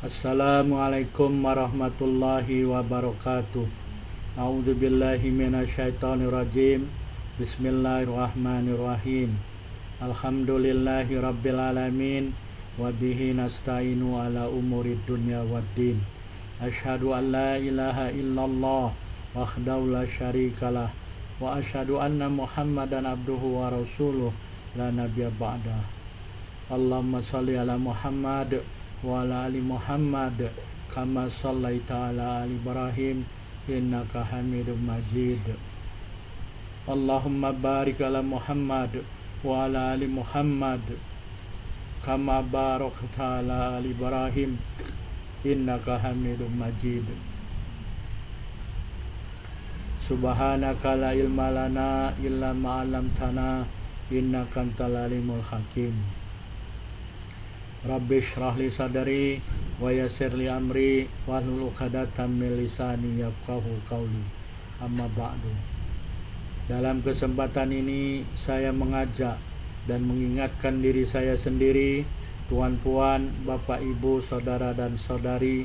Assalamualaikum warahmatullahi wabarakatuh. A'udzubillahi minasyaitonirrajim. Bismillahirrahmanirrahim. Alhamdulillahi rabbil alamin. Wa bihi nasta'inu ala umurid dunya waddin. Asyhadu an la ilaha illallah wahdahu la syarikalah wa asyhadu anna Muhammadan abduhu wa rasuluh la nabiyya ba'dah. Allahumma shalli ala Muhammad wa ala ali Muhammad kama shallaita ala ali Ibrahim innaka Hamidum Majid. Allahumma barik ala Muhammad wa ala ali Muhammad kama barakta ala ali Ibrahim innaka Hamidum Majid. Subhanaka la ilma lana illa ma 'allamtana innaka antal alimul hakim. Rabbi shrah li sadri wa yassir li amri wahlul 'uqdatam min lisani yafqahu qawli. Amma ba'du. Dalam kesempatan ini saya mengajak dan mengingatkan diri saya sendiri, tuan-puan, bapak ibu, saudara dan saudari,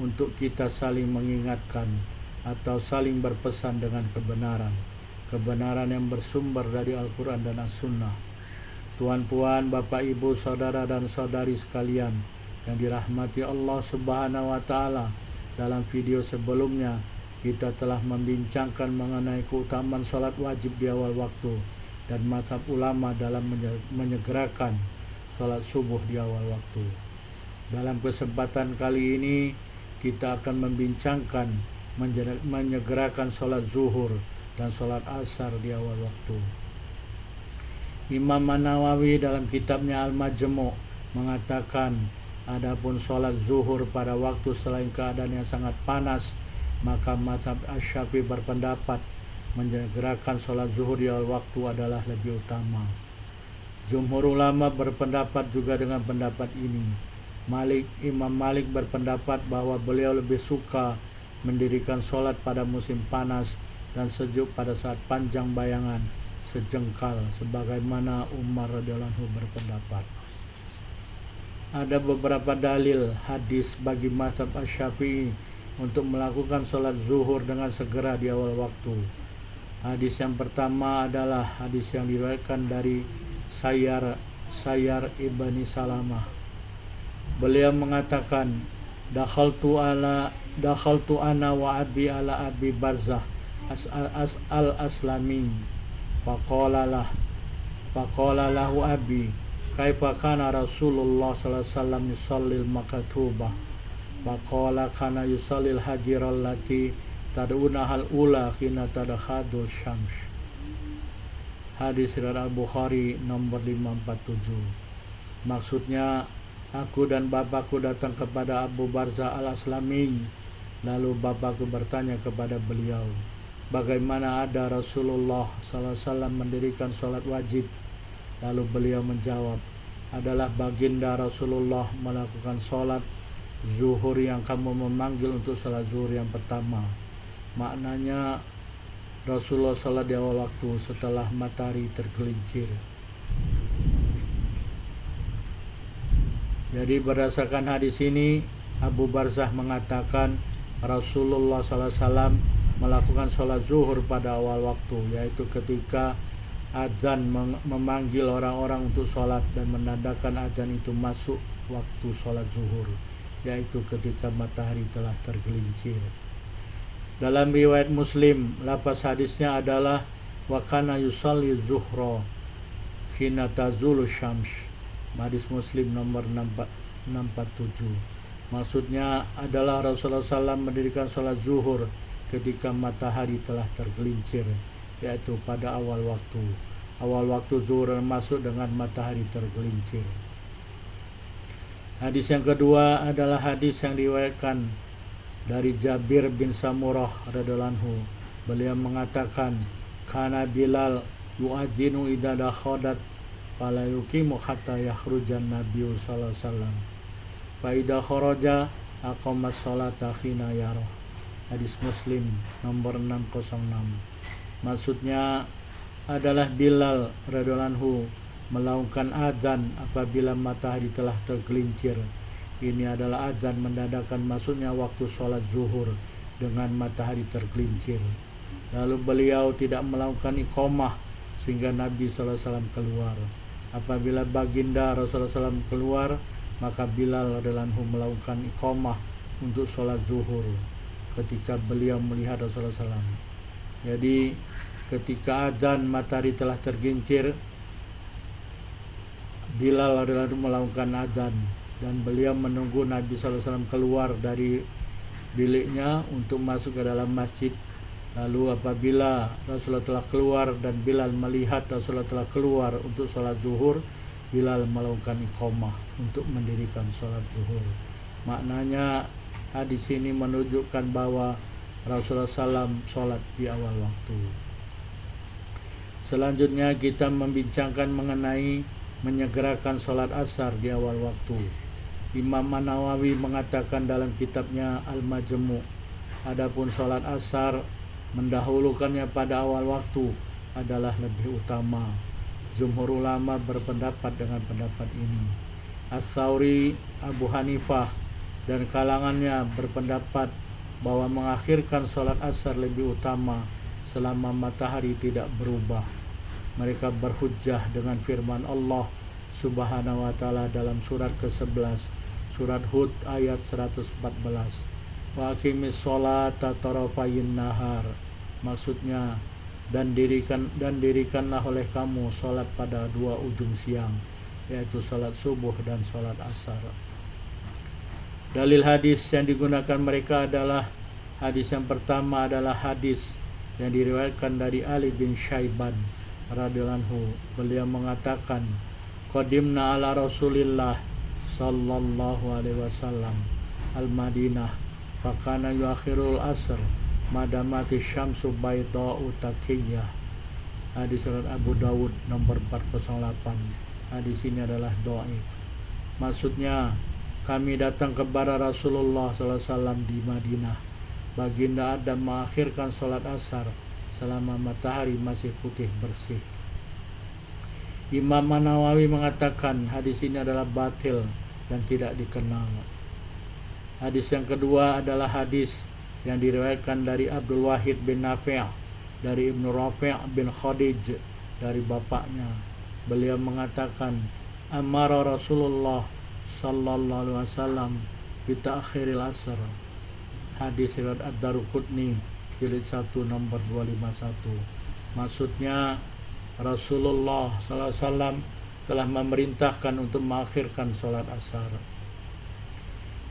untuk kita saling mengingatkan atau saling berpesan dengan kebenaran yang bersumber dari Al-Quran dan As-Sunnah. Tuan-puan, bapak ibu, saudara dan saudari sekalian yang dirahmati Allah Subhanahu wa Ta'ala, dalam video sebelumnya kita telah membincangkan mengenai keutamaan sholat wajib di awal waktu dan mazhab ulama dalam menyegerakan sholat subuh di awal waktu. Dalam kesempatan kali ini kita akan membincangkan menyegerakan sholat zuhur dan sholat asar di awal waktu. Imam An-Nawawi dalam kitabnya Al-Majmu' mengatakan, adapun sholat zuhur pada waktu selain keadaan yang sangat panas, maka mazhab Asy-Syafi'i berpendapat menyegerakan sholat zuhur di awal waktu adalah lebih utama. Jumhur ulama berpendapat juga dengan pendapat ini. Imam Malik berpendapat bahwa beliau lebih suka mendirikan sholat pada musim panas dan sejuk pada saat panjang bayangan sejengkal, sebagaimana Umar radhiyallahu anhu berpendapat. Ada beberapa dalil hadis bagi mazhab Asy-Syafi'i untuk melakukan sholat zuhur dengan segera di awal waktu. Hadis yang pertama adalah hadis yang diriwayatkan dari Sayyar ibni Salamah. Beliau mengatakan, dakhaltu ana wa abi ala abi Barzah al-Aslami. Faqala lahu abi, kaifa kana Rasulullah sallallahu alaihi wasallam yusallil maktubah? Faqala kana yusallil hajir allati tad'una hal ula khina tadakhadu syams. Hadis riwayat Al-Bukhari nomor 547. Maksudnya, aku dan bapakku datang kepada Abu Barzah al-Aslami, lalu bapakku bertanya kepada beliau, bagaimana ada Rasulullah SAW mendirikan sholat wajib? Lalu beliau menjawab, adalah baginda Rasulullah melakukan sholat zuhur yang kamu memanggil untuk sholat zuhur yang pertama. Maknanya Rasulullah sholat di awal waktu setelah matahari tergelincir. Jadi berdasarkan hadis ini, Abu Barzah mengatakan Rasulullah SAW melakukan sholat zuhur pada awal waktu, yaitu ketika adzan memanggil orang-orang untuk sholat dan menandakan adzan itu masuk waktu sholat zuhur, yaitu ketika matahari telah tergelincir. Dalam riwayat Muslim, lafaz hadisnya adalah wa kana yusalli zuhra hina tazulu syams. Hadis Muslim nomor 647. Maksudnya adalah Rasulullah SAW mendirikan sholat zuhur ketika matahari telah tergelincir, yaitu pada awal waktu. Awal waktu zuhur masuk dengan matahari tergelincir. Hadis yang kedua adalah hadis yang diriwayatkan dari Jabir bin Samurah radhiyallahu anhu. Beliau mengatakan, kana Bilal yu'adzinu idza dakhadat fala yuqimu hatta yakhrujan nabiyyu sallallahu alaihi wasallam. Fa idza kharaja aqama sholata khina yarah. Hadis Muslim nomor 606. Maksudnya adalah Bilal radhiyallahu anhu melakukan adzan apabila matahari telah tergelincir, Ini adalah adzan menandakan masuknya waktu sholat zuhur dengan matahari tergelincir. Lalu beliau tidak melakukan iqamah sehingga Nabi SAW keluar. Apabila baginda Rasulullah SAW keluar, maka Bilal radhiyallahu anhu melakukan iqamah untuk sholat zuhur ketika beliau melihat Rasulullah SAW. Jadi ketika adzan matahari telah tergelincir, Bilal radhiyallahu anhu melakukan adzan dan beliau menunggu Nabi SAW keluar dari biliknya untuk masuk ke dalam masjid. Lalu apabila Rasulullah telah keluar dan Bilal melihat Rasulullah telah keluar untuk sholat zuhur, Bilal melakukan iqamah untuk mendirikan sholat zuhur. Maknanya hadis ini menunjukkan bahwa Rasulullah SAW sholat di awal waktu. Selanjutnya kita membincangkan mengenai menyegerakan sholat asar di awal waktu. Imam An-Nawawi mengatakan dalam kitabnya Al-Majmu', adapun sholat asar mendahulukannya pada awal waktu adalah lebih utama. Jumhur ulama berpendapat dengan pendapat ini. Ats-Tsauri, Abu Hanifah dan kalangannya berpendapat bahwa mengakhirkan sholat asar lebih utama selama matahari tidak berubah. Mereka berhujjah dengan firman Allah Subhanahu wa ta'ala dalam surat ke-11 Surat Hud ayat 114. Wa aqimis sholata tarafayin nahar. Maksudnya dan dirikanlah oleh kamu sholat pada dua ujung siang, yaitu sholat subuh dan sholat asar. Dalil hadis yang digunakan mereka adalah hadis yang pertama adalah hadis yang diriwayatkan dari Ali bin Syaiban radhiyallahu anhu. Beliau mengatakan, qadimna ala Rasulillah sallallahu alaihi wasallam al-Madinah fakana yuakhirul asr madamati syamsu bayda'u taqiyah. Hadis surat Abu Dawud nomor 408. Hadis ini adalah dhaif. Maksudnya kami datang kepada Rasulullah SAW di Madinah. Baginda Adam mengakhirkan sholat asar selama matahari masih putih bersih. Imam An-Nawawi mengatakan hadis ini adalah batil dan tidak dikenal. Hadis yang kedua adalah hadis yang diriwayatkan dari Abdul Wahid bin Nafi' dari Ibnu Rafi' bin Khadij dari bapaknya. Beliau mengatakan, amara Rasulullah sallallahu alaihi wasallam bi ta'khiril asr. Hadis riwayat Ad-Daruqutni jilid 1 nomor 251. Maksudnya Rasulullah sallallahu alaihi wasallam telah memerintahkan untuk mengakhirkan sholat asar.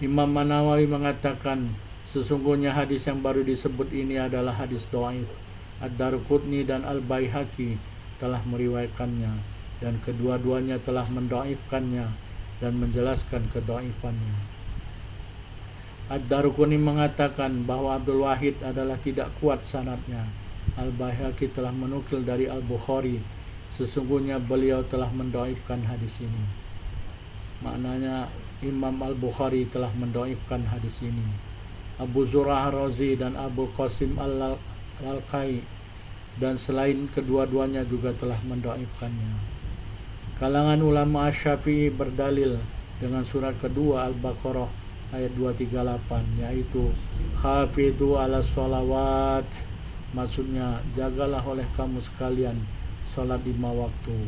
Imam An-Nawawi mengatakan sesungguhnya hadis yang baru disebut ini adalah hadis dhaif. Ad-Daruqutni dan Al-Baihaqi telah meriwayatkannya dan kedua-duanya telah mendhaifkannya dan menjelaskan kedhaifannya. Ad-Daruqutni mengatakan bahwa Abdul Wahid adalah tidak kuat sanadnya. Al-Baihaqi telah menukil dari Al-Bukhari sesungguhnya beliau telah mendhaifkan hadis ini. Maknanya Imam Al-Bukhari telah mendhaifkan hadis ini. Abu Zur'ah Razi dan Abu Qasim Al-Alqai dan selain kedua-duanya juga telah mendhaifkannya. Kalangan ulama Asy-Syafi'i berdalil dengan surat kedua Al-Baqarah ayat 238, yaitu hafidhu ala sholawat. Maksudnya jagalah oleh kamu sekalian sholat 5 waktu.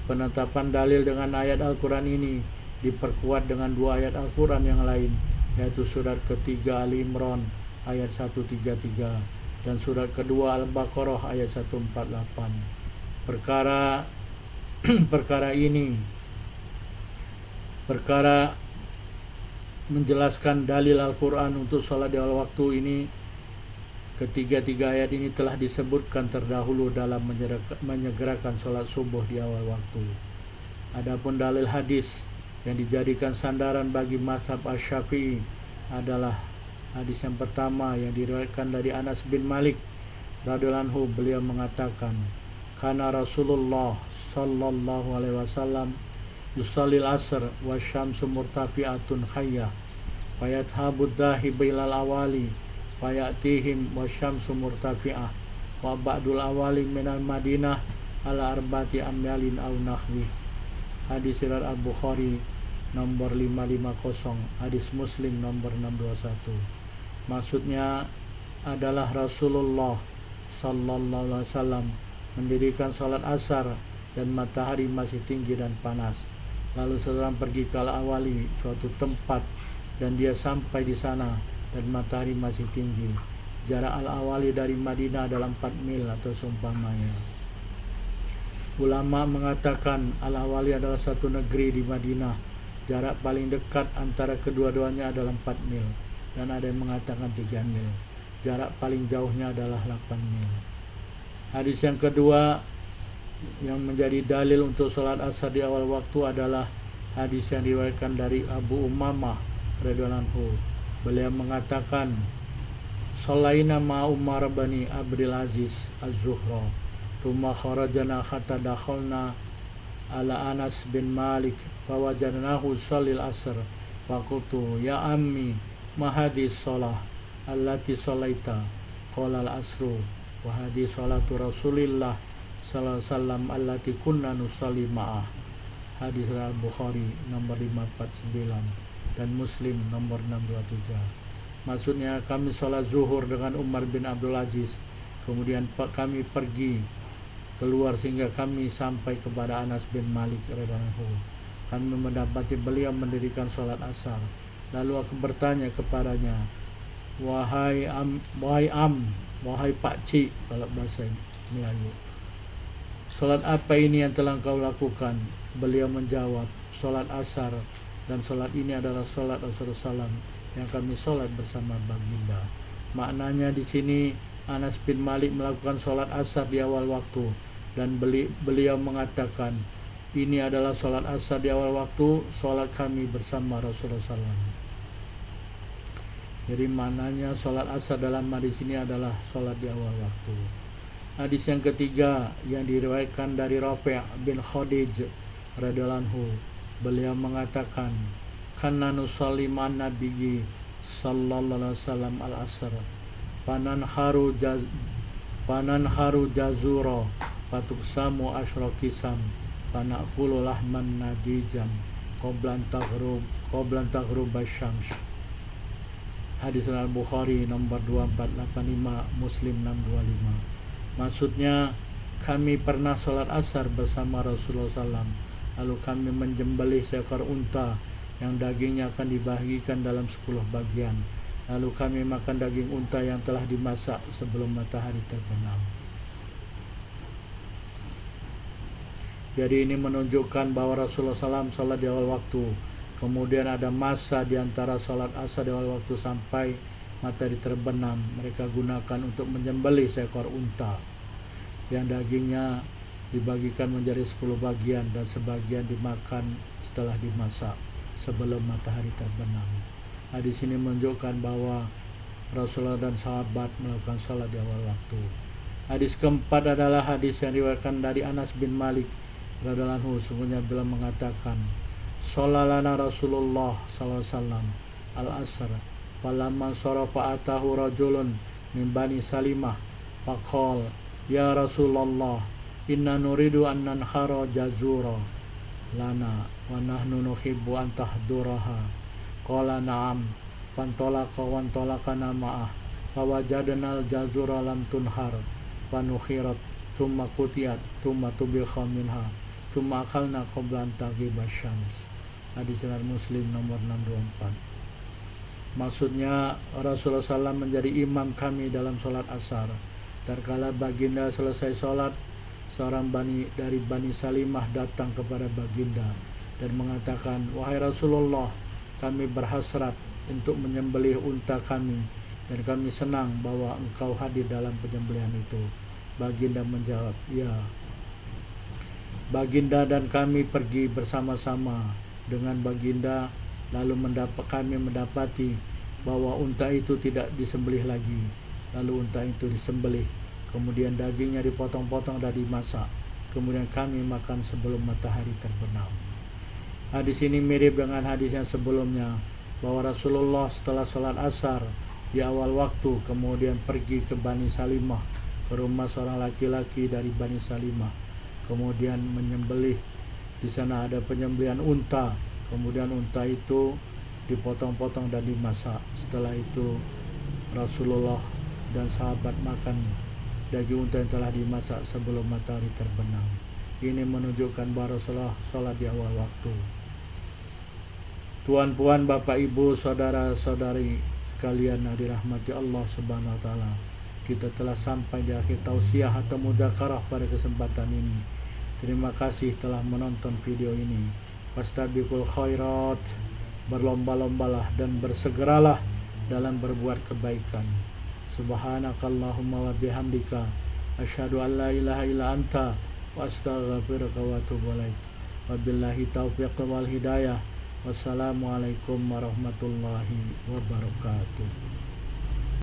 Penetapan dalil dengan ayat Al-Quran ini diperkuat dengan 2 ayat Al-Quran yang lain, yaitu surat ketiga Ali Imran ayat 133 dan surat kedua Al-Baqarah ayat 148. Perkara menjelaskan dalil Al-Quran untuk sholat di awal waktu ini. Ketiga-tiga ayat ini telah disebutkan terdahulu dalam menyegerakan sholat subuh di awal waktu. Adapun dalil hadis yang dijadikan sandaran bagi mazhab Asy-Syafi'i adalah hadis yang pertama yang diriwayatkan dari Anas bin Malik radhiyallahu anhu. Beliau mengatakan, kana Rasulullah sallallahu alaihi wasallam yusallil asr wa syamsu murtafi'atun khayyah fayadhabu dhahibu ilal awali fayatihim wa syamsu murtafi'ah wa ba'dul awali minal Madinah ala arba'ati amyalin aw nahwi. Hadis riwayat Al-Bukhari nomor 550, hadis Muslim nomor 621. Maksudnya adalah Rasulullah sallallahu alaihi wasallam mendirikan salat asar dan matahari masih tinggi dan panas. Lalu seorang pergi ke Al-Awali, suatu tempat, dan dia sampai di sana dan matahari masih tinggi. Jarak Al-Awali dari Madinah adalah 4 mil atau seumpamanya. Ulama mengatakan Al-Awali adalah satu negeri di Madinah. Jarak paling dekat antara kedua-duanya adalah 4 mil, dan ada yang mengatakan 3 mil. Jarak paling jauhnya adalah 8 mil. Hadis yang kedua yang menjadi dalil untuk sholat asar di awal waktu adalah hadis yang diriwayatkan dari Abu Umamah radhiyallahu anhu. Beliau mengatakan, "Shalaina ma Umar bani Abdul Aziz az-Zuhra, thumma kharajna hatta dakhalna ala Anas bin Malik fawajadnahu shallil asr faqultu ya ammi ma hadhihi shalah allati shallaita qala al-asru wa hadhihi salatu Rasulillah sallallahu alaihi wasallam allati kunna nusalli ma'ah." Hadis Al-Bukhari nomor 549 dan Muslim nomor 623. Maksudnya kami sholat zuhur dengan Umar bin Abdul Aziz, kemudian kami pergi keluar sehingga kami sampai kepada Anas bin Malik radhiyallahu anhu. Kami mendapati beliau mendirikan sholat asar. Lalu aku bertanya kepadanya, wahai Pak Cik, kalau bahasa Melayu, sholat apa ini yang telah kau lakukan? Beliau menjawab, sholat asar, dan sholat ini adalah sholat Rasulullah SAW yang kami sholat bersama baginda. Maknanya di sini Anas bin Malik melakukan sholat asar di awal waktu, dan beliau mengatakan, ini adalah sholat asar di awal waktu, sholat kami bersama Rasulullah SAW. Jadi maknanya sholat asar dalam hadis ini adalah sholat di awal waktu. Hadis yang ketiga yang diriwayatkan dari Rafi' bin Khadij radhiyallahu anhu, beliau mengatakan, "Kanna nusalli ma'an nabiyyi sallallahu alaihi wasallam al-asr, pananharu jazura, patuksamu asyraqisam, panaqulu lahman nadijan, qoblan taghrub asyams." Hadis Al-Bukhari nomor 2485, Muslim 625. Maksudnya, kami pernah sholat asar bersama Rasulullah SAW, lalu kami menjembelih seekor unta yang dagingnya akan dibagikan dalam 10 bagian. Lalu kami makan daging unta yang telah dimasak sebelum matahari terbenam. Jadi ini menunjukkan bahwa Rasulullah SAW sholat di awal waktu. Kemudian ada masa di antara sholat asar di awal waktu sampai matahari terbenam. Mereka gunakan untuk menyembelih seekor unta yang dagingnya dibagikan menjadi 10 bagian dan sebagian dimakan setelah dimasak sebelum matahari terbenam. Hadis ini menunjukkan bahwa Rasulullah dan sahabat melakukan salat di awal waktu. Hadis keempat adalah hadis yang diriwayatkan dari Anas bin Malik radhiyallahu anhu. Sungguhnya beliau mengatakan, "Shallalana Rasulullah sallallahu alaihi wasallam al-asr, falamma sarafa atahu rajulun min Bani Salimah faqala, ya Rasulullah, inna nuridu an nankhara jazura lana wa nahnu nuhibbu an tahduraha. Qala na'am, fantalaqa wa antalaqana ma'ah, fawajadna al-jazura lam tunhar, fanukhirat, thumma qutiyat, thumma tubikha minha, thumma akalna qabla an taghiba syams." Hadis riwayat Muslim nomor 624. Maksudnya Rasulullah SAW menjadi imam kami dalam sholat asar. Terkala baginda selesai sholat, seorang dari Bani Salimah datang kepada baginda dan mengatakan, "Wahai Rasulullah, kami berhasrat untuk menyembelih unta kami dan kami senang bahwa engkau hadir dalam penyembelihan itu." Baginda menjawab, "Ya." Baginda dan kami pergi bersama-sama dengan baginda, lalu kami mendapati bahwa unta itu tidak disembelih lagi. Lalu unta itu disembelih, kemudian dagingnya dipotong-potong dan dimasak, kemudian kami makan sebelum matahari terbenam. Hadis ini mirip dengan hadis yang sebelumnya, bahwa Rasulullah setelah sholat asar di awal waktu kemudian pergi ke Bani Salimah, ke rumah seorang laki-laki dari Bani Salimah, kemudian menyembelih. Di sana ada penyembelihan unta, Kemudian unta itu dipotong-potong dan dimasak. Setelah itu Rasulullah dan sahabat makan daging unta yang telah dimasak sebelum matahari terbenam. Ini menunjukkan bahwa Rasulullah sholat di awal waktu. Tuan-puan, Bapak Ibu, saudara-saudari sekalian yang dirahmati Allah Subhanahu wa taala. Kita telah sampai di akhir tausiah atau mudzakarah pada kesempatan ini. Terima kasih telah menonton video ini. Fastabiqul khairat, berlomba-lombalah dan bersegeralah dalam berbuat kebaikan. Subhanakallahumma wa bihamdika asyhadu an la ilaha illa anta wa astaghfiruka wa atubu ilaik. Wabillahi taufiq wal hidayah. Wassalamualaikum warahmatullahi wabarakatuh.